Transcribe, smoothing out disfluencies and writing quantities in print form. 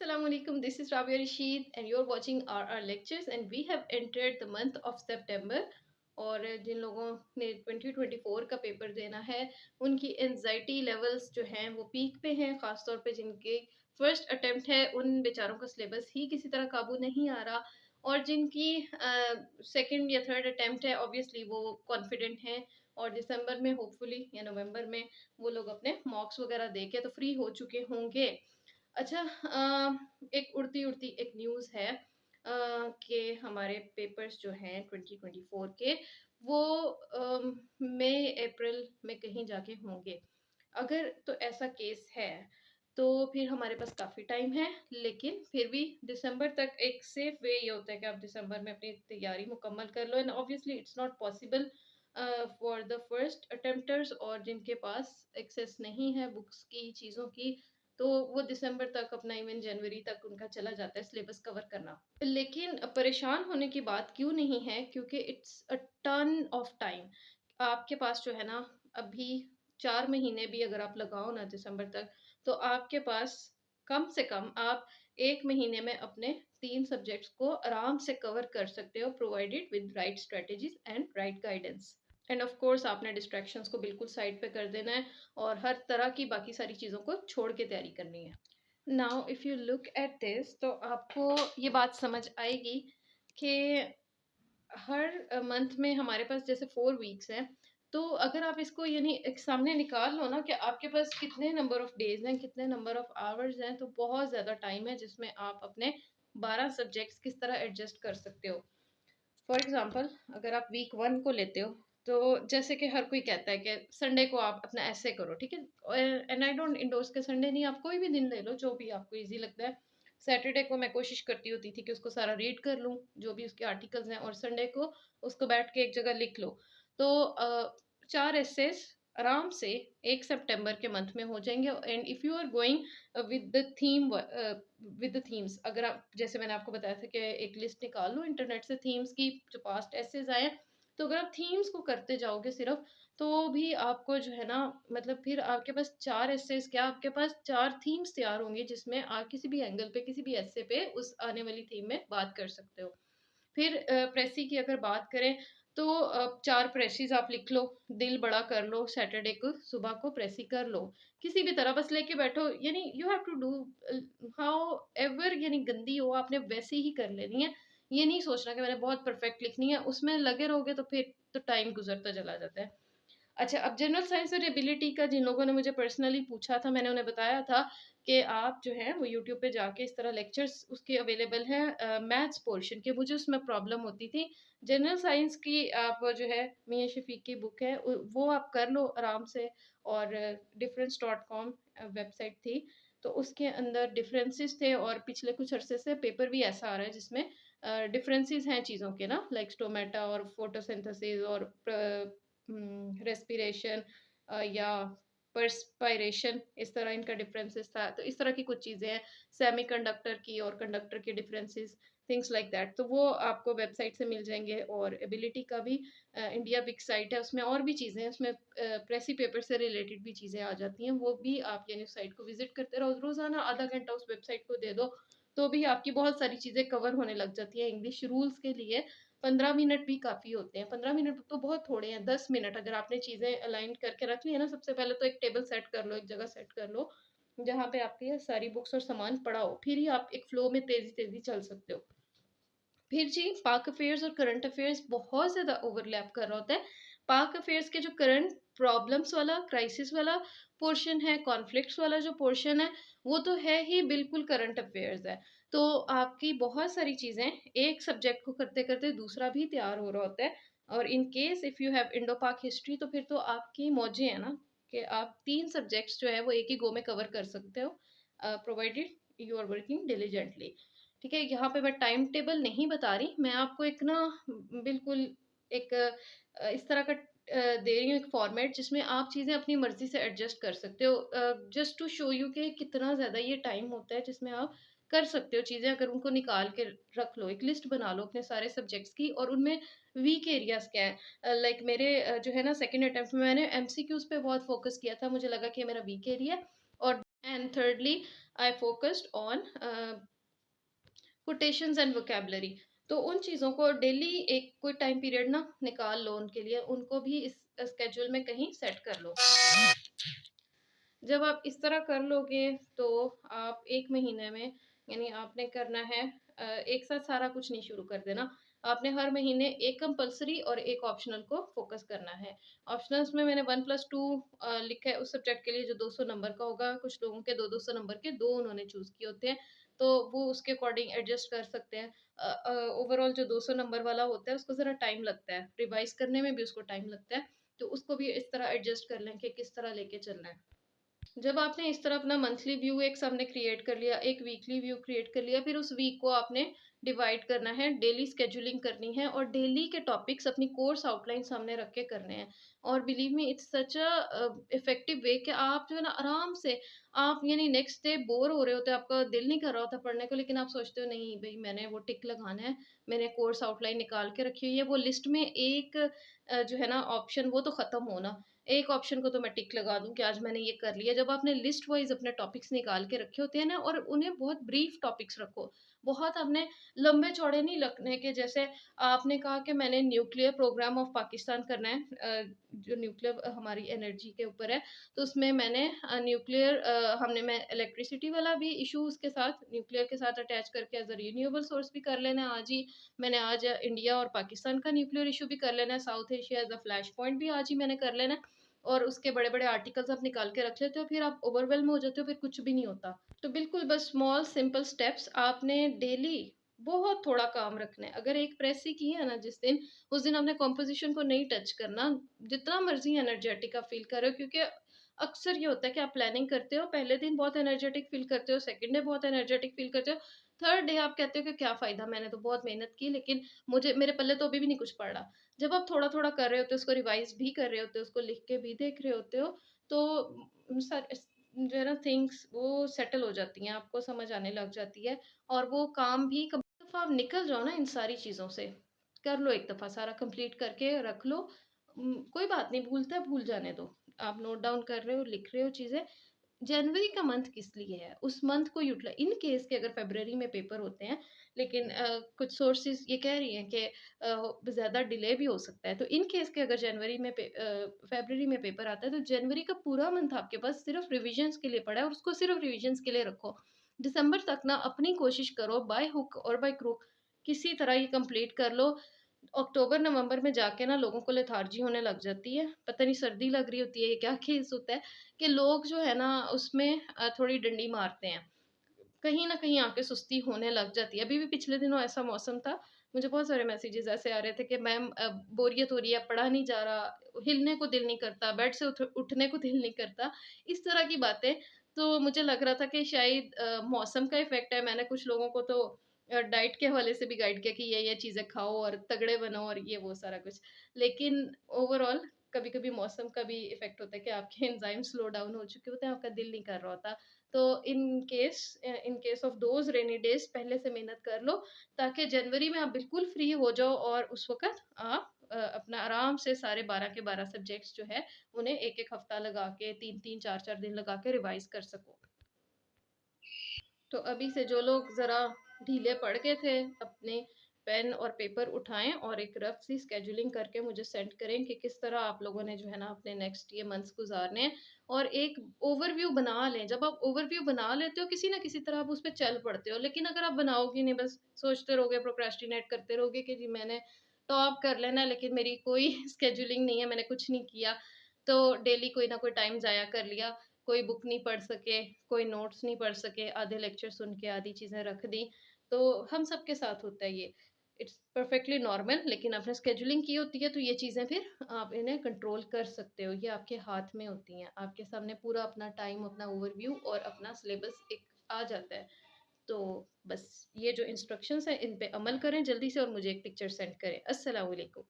Assalamu alaikum. This is Rabia Rashid and you're watching our lectures and we have entered the month of September. और जिन लोगों ने 2024 का paper देना है उनकी एनजाइटी लेवल्स जो हैं वो पीक पे हैं, ख़ास तौर पे जिनके फर्स्ट अटेम्प्ट है उन बेचारों का सिलेबस ही किसी तरह काबू नहीं आ रहा, और जिनकी सेकंड या थर्ड अटेम्प्ट है ऑब्वियसली वो कॉन्फिडेंट हैं और दिसंबर में होपफुली या नवंबर में वो लोग अपने मॉक्स वगैरह दे के तो फ्री हो चुके होंगे। अच्छा, एक उड़ती-उड़ती एक न्यूज़ है कि हमारे पेपर्स जो हैं 2024 के वो मई अप्रैल में कहीं जाके होंगे। अगर तो ऐसा केस है तो फिर हमारे पास काफ़ी टाइम है, लेकिन फिर भी दिसंबर तक एक सेफ वे ये होता है कि आप दिसंबर में अपनी तैयारी मुकम्मल कर लो। And obviously it's not possible for the first attempters, और जिनके पास एक्सेस नहीं है बुक्स की, चीज़ों की, तो वो दिसंबर तक अपना इवन जनवरी तक उनका चला जाता है सिलेबस कवर करना। लेकिन परेशान होने की बात क्यों नहीं है, क्योंकि it's a ton of time. आपके पास जो है ना अभी 4 महीने भी अगर आप लगाओ ना दिसंबर तक, तो आपके पास कम से कम आप 1 महीने में अपने 3 सब्जेक्ट्स को आराम से कवर कर सकते हो, provided with right strategies and right guidance. End of course आपने डिस्ट्रैक्शंस को बिल्कुल साइड पे कर देना है और हर तरह की बाकी सारी चीज़ों को छोड़ के तैयारी करनी है। Now if you look at this तो आपको ये बात समझ आएगी कि हर मंथ में हमारे पास जैसे 4 वीक्स हैं, तो अगर आप इसको यानी एक सामने निकाल लो ना कि आपके पास कितने नंबर ऑफ डेज़ हैं, कितने नंबर ऑफ आवर्स हैं, तो बहुत ज़्यादा टाइम है जिसमें आप अपने 12 सब्जेक्ट्स किस तरह एडजस्ट कर सकते हो। फॉर एग्जाम्पल अगर आप वीक 1 को लेते हो, तो जैसे कि हर कोई कहता है कि संडे को आप अपना ऐसे करो, ठीक है, एंड आई डोंट इंडोर्स के संडे नहीं, आप कोई भी दिन ले लो जो भी आपको इजी लगता है। सैटरडे को मैं कोशिश करती होती थी कि उसको सारा रीड कर लूँ जो भी उसके आर्टिकल्स हैं, और संडे को उसको बैठ के एक जगह लिख लो। तो 4 एसेस आराम से 1 सितंबर के मंथ में हो जाएंगे। And if you are going with the theme, with the themes, अगर आप जैसे मैंने आपको बताया था कि एक लिस्ट निकाल लो इंटरनेट से थीम्स की जो पास्ट एसेज आए हैं, तो अगर आप थीम्स को करते जाओगे सिर्फ, तो भी आपको जो है ना, मतलब फिर आपके पास 4 एसेज क्या, आपके पास 4 थीम्स तैयार होंगी जिसमें आप किसी भी एंगल पे, किसी भी एसे पे उस आने वाली थीम में बात कर सकते हो। फिर प्रेसी की अगर बात करें तो 4 प्रेसीज़ आप लिख लो, दिल बड़ा कर लो, सैटरडे को सुबह को प्रेसी कर लो। किसी भी तरह बस लेके बैठो, यानी you have to do however, यानी गंदी हो आपने वैसे ही कर लेनी है। ये नहीं सोचना कि मैंने बहुत परफेक्ट लिखनी है, उसमें लगे रहोगे तो फिर तो टाइम गुज़रता चला जाता है। अच्छा, अब जनरल साइंस और एबिलिटी का जिन लोगों ने मुझे पर्सनली पूछा था, मैंने उन्हें बताया था कि आप जो है वो यूट्यूब पे जाके इस तरह लेक्चर्स उसके अवेलेबल हैं मैथ्स पोर्शन के, मुझे उसमें प्रॉब्लम होती थी। जनरल साइंस की आप जो है मियां शफीक की बुक है वो आप कर लो आराम से, और difference.com वेबसाइट थी, तो उसके अंदर डिफरेंसेस थे, और पिछले कुछ अरसे से पेपर भी ऐसा आ रहा है जिसमें डिफरेंसेस हैं चीज़ों के ना, लाइक स्टोमेटा और फोटोसिंथेसिस और रेस्पिरेशन या पर्सपायरेशन, इस तरह इनका डिफरेंसेस था। तो इस तरह की कुछ चीज़ें हैं, सेमीकंडक्टर की और कंडक्टर के डिफरेंसेस, थिंग्स लाइक दैट, तो वो आपको वेबसाइट से मिल जाएंगे। और एबिलिटी का भी इंडिया बिग साइट है, उसमें और भी चीज़ें हैं, उसमें प्रेसी पेपर से रिलेटेड भी चीज़ें आ जाती हैं, वो भी आप यानी उस साइट को विजिट करते रहो, रोज़ाना आधा घंटा उस वेबसाइट को दे दो, तो भी आपकी बहुत सारी चीज़ें कवर होने लग जाती है। इंग्लिश रूल्स के लिए 15 मिनट भी काफ़ी होते हैं। 15 मिनट तो बहुत थोड़े हैं, 10 मिनट अगर आपने चीज़ें अलाइन करके रख ली है ना, सबसे पहले तो एक टेबल सेट कर लो, एक जगह सेट कर लो, जहाँ पे आपकी ये सारी बुक्स और सामान पड़ा हो, फिर ही आप एक फ्लो में तेज़ी-तेज़ी चल सकते हो। फिर जी पाक अफेयर्स और करंट अफेयर्स बहुत ज़्यादा ओवरलैप कर रहा होता है। पाक अफेयर्स के जो करंट प्रॉब्लम्स वाला, क्राइसिस वाला पोर्शन है, कॉन्फ्लिक्ट्स वाला जो पोर्शन है, वो तो है ही बिल्कुल करंट अफेयर्स है। तो आपकी बहुत सारी चीज़ें एक सब्जेक्ट को करते-करते दूसरा भी तैयार हो रहा होता है, और in case if you have Indo पाक हिस्ट्री तो फिर तो आपकी मौजें हैं ना, कि आप 3 सब्जेक्ट्स जो है वो एक ही गो में कवर कर सकते हो, provided you are working diligently. ठीक है, यहाँ पे मैं टाइम टेबल नहीं बता रही, मैं आपको एक ना बिल्कुल एक इस तरह का दे रही हूँ एक फॉर्मेट जिसमें आप चीज़ें अपनी मर्ज़ी से एडजस्ट कर सकते हो, जस्ट टू शो यू कि कितना ज़्यादा ये टाइम होता है जिसमें आप कर सकते हो चीज़ें, अगर उनको निकाल के रख लो, एक लिस्ट बना लो अपने सारे सब्जेक्ट्स की, और उनमें वीक एरियाज़ क्या है। लाइक मेरे जो है ना सेकंड अटेम्प्ट में मैंने एमसीक्यूज़ पे बहुत फोकस किया था, मुझे लगा कि ये मेरा वीक एरिया है। और and thirdly I focused on quotations and vocabulary. तो उन चीज़ों को डेली एक कोई टाइम पीरियड ना निकाल लो उनके लिए, उनको भी इस स्केड्यूल में कहीं सेट कर लो। जब आप इस तरह कर लोगे तो आप 1 महीने में, यानी आपने करना है एक साथ सारा कुछ नहीं शुरू कर देना। आपने हर महीने एक कंपल्सरी और एक ऑप्शनल को फ़ोकस करना है। ऑप्शनल्स में मैंने 1+2 लिखा है उस सब्जेक्ट के लिए जो 200 नंबर का होगा। कुछ लोगों के 2-200 नंबर के 2 उन्होंने चूज़ किए होते हैं, तो वो उसके अकॉर्डिंग एडजस्ट कर सकते हैं। ओवरऑल जो 200 नंबर वाला होता है उसको ज़रा टाइम लगता है, रिवाइज़ करने में भी उसको टाइम लगता है, तो उसको भी इस तरह एडजस्ट कर लें कि किस तरह लेके चलना है। जब आपने इस तरह अपना मंथली व्यू एक सामने क्रिएट कर लिया, एक वीकली व्यू क्रिएट कर लिया, फिर उस वीक को आपने डिवाइड करना है, डेली स्केड्यूलिंग करनी है और डेली के टॉपिक्स अपनी कोर्स आउटलाइन सामने रख के करने हैं। और believe me it's such a effective way कि आप जो है ना आराम से, आप यानी नेक्स्ट डे बोर हो रहे होते हैं, आपका दिल नहीं कर रहा होता पढ़ने को, लेकिन आप सोचते हो नहीं भई मैंने वो टिक लगाना है, मैंने कोर्स आउटलाइन निकाल के रखी हुई है, वो लिस्ट में एक जो है ना ऑप्शन वो तो खत्म हो ना, एक ऑप्शन को तो मैं टिक लगा दूँ कि आज मैंने ये कर लिया। जब आपने लिस्ट वाइज़ अपने टॉपिक्स निकाल के रखे होते हैं ना, और उन्हें बहुत ब्रीफ टॉपिक्स रखो। बहुत आपने लंबे-चौड़े नहीं रखने के, जैसे आपने कहा कि मैंने न्यूक्लियर प्रोग्राम ऑफ पाकिस्तान करना है, जो न्यूक्लियर हमारी एनर्जी के ऊपर है, तो उसमें मैंने न्यूक्लियर हमने मैं इलेक्ट्रिसिटी वाला भी इश्यू उसके साथ न्यूक्लियर के साथ अटैच करके एज़ अ रिन्यूएबल सोर्स भी कर लेना है आज ही। मैंने आज इंडिया और पाकिस्तान का न्यूक्लियर इश्यू भी कर लेना है, south Asia as a flash point भी आज ही मैंने कर लेना है। और उसके बड़े-बड़े आर्टिकल्स आप निकाल के रख लेते हो, फिर आप ओवरवेल्म हो जाते हो, फिर कुछ भी नहीं होता। तो बिल्कुल बस स्मॉल सिंपल स्टेप्स आपने डेली बहुत थोड़ा काम रखना है। अगर एक प्रेस ही की है ना जिस दिन, उस दिन आपने कंपोज़िशन को नहीं टच करना। जितना मर्ज़ी एनर्जेटिक आप फ़ील कर रहे हो, क्योंकि अक्सर ये होता है कि आप प्लानिंग करते हो, पहले दिन बहुत एनर्जेटिक फ़ील करते हो, सेकंड डे बहुत एनर्जेटिक फ़ील करते हो, थर्ड डे आप कहते हो कि क्या फ़ायदा, मैंने तो बहुत मेहनत की लेकिन मुझे मेरे पल्ले तो अभी भी नहीं कुछ पड़ रहा। जब आप थोड़ा-थोड़ा कर रहे होते हो, उसको रिवाइज़ भी कर रहे होते हो, उसको लिख के भी देख रहे होते हो, तो सर इस जो है ना थिंग्स वो सेटल हो जाती हैं, आपको समझ आने लग जाती है और वो काम भी कब दफ़ा आप निकल जाओ ना इन सारी चीज़ों से, कर लो एक दफ़ा सारा कंप्लीट करके रख लो। कोई बात नहीं, भूलता है भूल जाने दो। आप नोट डाउन कर रहे हो, लिख रहे हो चीज़ें, जनवरी का मंथ किस लिए है, उस मंथ को इन केस के अगर फ़रवरी में पेपर होते हैं, लेकिन कुछ सोर्सेज़ ये कह रही हैं कि ज़्यादा डिले भी हो सकता है। तो इन केस के अगर फ़रवरी में पेपर आता है, तो जनवरी का पूरा मंथ आपके पास सिर्फ़ रिविज़न्स के लिए पड़ा है और उसको सिर्फ़ रिविज़न्स के लिए रखो। दिसंबर तक ना अपनी कोशिश करो बाय हुक और बाय क्रूक किसी तरह ये कंप्लीट कर लो। अक्टूबर नवंबर में जाके ना लोगों को लेथार्जी होने लग जाती है। पता नहीं सर्दी लग रही होती है, ये क्या केस होता है कि लोग जो है ना उसमें थोड़ी डंडी मारते हैं। कहीं न कहीं आके सुस्ती होने लग जाती है। अभी भी पिछले दिनों ऐसा मौसम था, मुझे बहुत सारे मैसेजेस ऐसे आ रहे थे कि मैम बोरियत हो रही है, पढ़ा नहीं जा रहा, हिलने को दिल नहीं करता, बेड से उठने को दिल नहीं करता, इस तरह की बातें। तो मुझे लग रहा था कि शायद मौसम का इफ़ेक्ट है। मैंने कुछ लोगों को तो डाइट के हवाले से भी गाइड किया कि ये चीज़ें खाओ और तगड़े बनो और ये वो सारा कुछ। लेकिन ओवरऑल कभी-कभी मौसम का भी इफ़ेक्ट होता है कि आपके एंजाइम स्लो डाउन हो चुके होते हैं, आपका दिल नहीं कर रहा होता। तो in case of those rainy days पहले से मेहनत कर लो, ताकि जनवरी में आप बिल्कुल फ्री हो जाओ और उस वक़्त आप अपना आराम से सारे 12 के 12 सब्जेक्ट्स जो है, उन्हें 1-1 हफ़्ता लगा के 3-3 4-4 दिन लगा के रिवाइज़ कर सको। तो अभी से जो लोग ज़रा ढीले पड़ गए थे, अपने पेन और पेपर उठाएँ और एक रफ़ सी स्केड्यूलिंग करके मुझे सेंड करें कि किस तरह आप लोगों ने जो है ना अपने नेक्स्ट ये मंथ्स गुज़ारने हैं, और एक ओवरव्यू बना लें। जब आप ओवरव्यू बना लेते हो, किसी न किसी तरह आप उस पे चल पड़ते हो। लेकिन अगर आप बनाओगे नहीं, बस सोचते रहोगे, प्रोक्रेस्टिनेट करते रहोगे कि जी मैंने टॉप कर लेना है, लेकिन मेरी कोई स्केड्यूलिंग नहीं है, मैंने कुछ नहीं किया, तो डेली कोई ना कोई टाइम ज़ाया कर लिया। कोई बुक नहीं पढ़ सके, कोई नोट्स नहीं पढ़ सके, आधे लेक्चर सुन के आधी चीज़ें रख दी। तो हम सबके साथ होता है ये। इट्स परफेक्टली नॉर्मल, लेकिन आपने शेड्यूलिंग की होती है तो ये चीज़ें फिर आप इन्हें कंट्रोल कर सकते हो। ये आपके हाथ में होती हैं। आपके सामने पूरा अपना टाइम, अपना ओवरव्यू और अपना सिलेबस एक आ जाता है। तो बस ये जो इंस्ट्रक्शंस हैं इन पे अमल करें जल्दी से और मुझे एक पिक्चर सेंड करें। अस्सलाम वालेकुम।